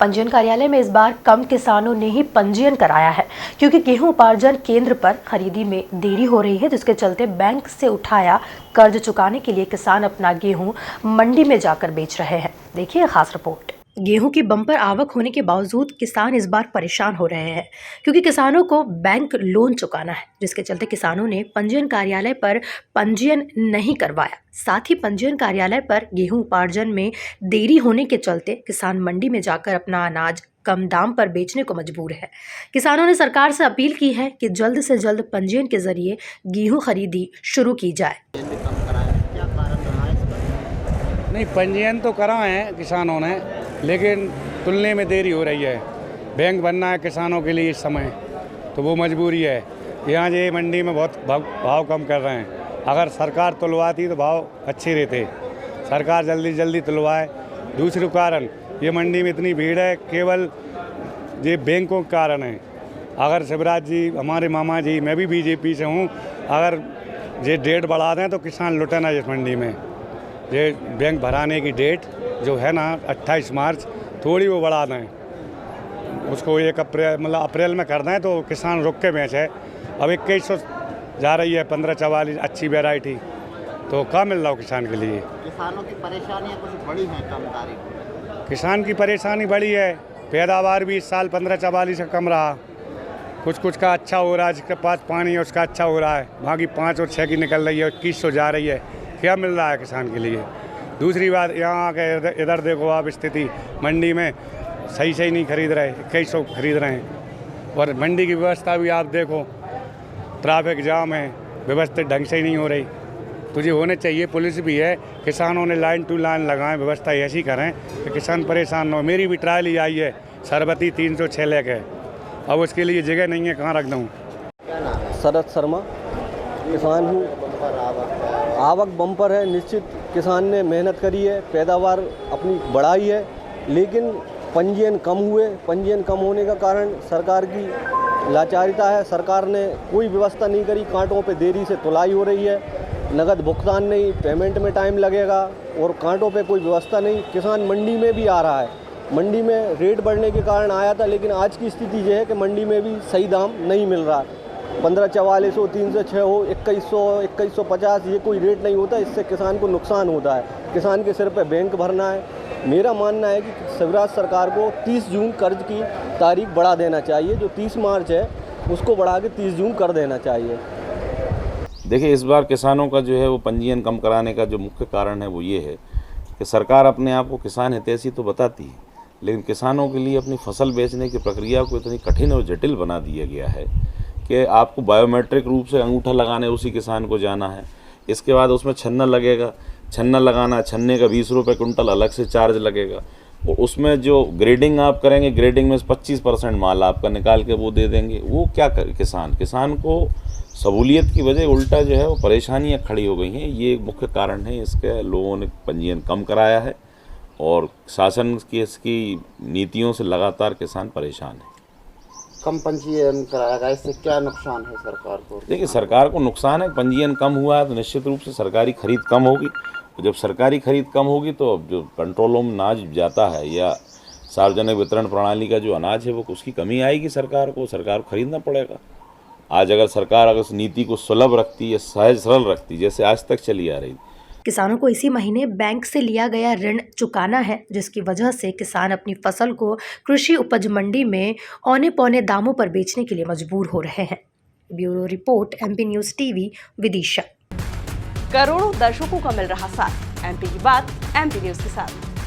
पंजीयन कार्यालय में इस बार कम किसानों ने ही पंजीयन कराया है, क्योंकि गेहूं उपार्जन केंद्र पर खरीदी में देरी हो रही है, जिसके चलते बैंक से उठाया कर्ज चुकाने के लिए किसान अपना गेहूं मंडी में जाकर बेच रहे हैं। देखिए खास रिपोर्ट। गेहूं की बम्पर आवक होने के बावजूद किसान इस बार परेशान हो रहे हैं, क्योंकि किसानों को बैंक लोन चुकाना है, जिसके चलते किसानों ने पंजीयन कार्यालय पर पंजीयन नहीं करवाया। साथ ही पंजीयन कार्यालय पर गेहूं उपार्जन में देरी होने के चलते किसान मंडी में जाकर अपना अनाज कम दाम पर बेचने को मजबूर है। किसानों ने सरकार से अपील की है कि जल्द से जल्द पंजीयन के जरिए गेहूं खरीदी शुरू की जाए। नहीं, पंजीयन तो कराए हैं किसानों ने, लेकिन तुलने में देरी हो रही है। बैंक बनना है किसानों के लिए इस समय, तो वो मजबूरी है। यहाँ ये मंडी में बहुत भाव कम कर रहे हैं। अगर सरकार तुलवाती तो भाव अच्छे रहते। सरकार जल्दी जल्दी तुलवाए। दूसरा कारण, ये मंडी में इतनी भीड़ है केवल ये बैंकों के कारण है। अगर शिवराज जी, हमारे मामा जी, मैं भी बीजेपी से हूँ, अगर ये डेट बढ़ा दें तो किसान लुटे ना इस मंडी में। ये बैंक भराने की डेट जो है ना 28 मार्च, थोड़ी वो बढ़ा दें, उसको 1 अप्रैल मतलब अप्रैल में कर दें तो किसान रुक के बेचे। अब 2100 जा रही है 1544 अच्छी वैरायटी, तो क्या मिल रहा हो किसान के लिए। किसानों की परेशानियाँ कुछ बड़ी हैं कम तारीख। किसान की परेशानी बड़ी है, पैदावार भी इस साल 1544 से कम रहा। कुछ का अच्छा हो रहा है, जिसके पास पानी है उसका अच्छा हो रहा है, बाकी 5 और 6 की निकल रही है, 2100 जा रही है। क्या मिल रहा है किसान के लिए। दूसरी बात, यहाँ आके इधर देखो आप स्थिति, मंडी में सही नहीं खरीद रहे, 2100 खरीद रहे हैं। और मंडी की व्यवस्था भी आप देखो, ट्रैफिक जाम है, व्यवस्थित ढंग से ही नहीं हो रही। तुझे होने चाहिए, पुलिस भी है, किसानों ने लाइन टू लाइन लगाएं, व्यवस्था ऐसी करें कि किसान परेशान न हो। मेरी भी ट्रायल ही आई है, सरबती 306 लेके, अब उसके लिए जगह नहीं है, कहाँ रख दूँ। शरद शर्मा, किसान हूँ। आवक बम्पर है, निश्चित किसान ने मेहनत करी है, पैदावार अपनी बढ़ाई है, लेकिन पंजीयन कम हुए। पंजीयन कम होने का कारण सरकार की लाचारिता है। सरकार ने कोई व्यवस्था नहीं करी, कांटों पे देरी से तुलाई हो रही है, नगद भुगतान नहीं, पेमेंट में टाइम लगेगा और कांटों पे कोई व्यवस्था नहीं। किसान मंडी में भी आ रहा है, मंडी में रेट बढ़ने के कारण आया था, लेकिन आज की स्थिति ये है कि मंडी में भी सही दाम नहीं मिल रहा। 1544 हो, 306 हो, 2100, 2150, ये कोई रेट नहीं होता। इससे किसान को नुकसान होता है। किसान के सिर पे बैंक भरना है। मेरा मानना है कि शिवराज सरकार को 30 जून कर्ज की तारीख बढ़ा देना चाहिए। जो 30 मार्च है उसको बढ़ा के 30 जून कर देना चाहिए। देखिए, इस बार किसानों का जो है वो पंजीयन कम कराने का जो मुख्य कारण है वो ये है कि सरकार अपने आप को किसान हितैषी तो बताती है, लेकिन किसानों के लिए अपनी फसल बेचने की प्रक्रिया को इतनी कठिन और जटिल बना दिया गया है कि आपको बायोमेट्रिक रूप से अंगूठा लगाने उसी किसान को जाना है। इसके बाद उसमें छन्ना लगेगा, छन्ना लगाना, छन्ने का 20 रुपये कुंटल अलग से चार्ज लगेगा। और उसमें जो ग्रेडिंग आप करेंगे, ग्रेडिंग में 25% माल आपका निकाल के वो दे देंगे। वो क्या करे किसान को सहूलियत की वजह उल्टा जो है वो परेशानियाँ खड़ी हो गई हैं। ये एक मुख्य कारण है। इसके लोगों ने पंजीयन कम कराया है और शासन की इसकी नीतियों से लगातार किसान परेशान है। कम पंजीयन कराएगा, इससे क्या नुकसान है सरकार को? देखिए, सरकार को नुकसान है। पंजीयन कम हुआ है तो निश्चित रूप से सरकारी खरीद कम होगी। जब सरकारी खरीद कम होगी तो जो कंट्रोलों में अनाज जाता है या सार्वजनिक वितरण प्रणाली का जो अनाज है वो उसकी कमी आएगी। सरकार को खरीदना पड़ेगा। आज अगर सरकार इस नीति को सुलभ रखती या सहज सरल रखती, जैसे आज तक चली आ रही। किसानों को इसी महीने बैंक से लिया गया ऋण चुकाना है, जिसकी वजह से किसान अपनी फसल को कृषि उपज मंडी में औने पौने दामों पर बेचने के लिए मजबूर हो रहे हैं। Bureau report, MP news TV, Vidisha. करोड़ों दर्शकों का मिल रहा साथ। MP की बात MP न्यूज़ के साथ।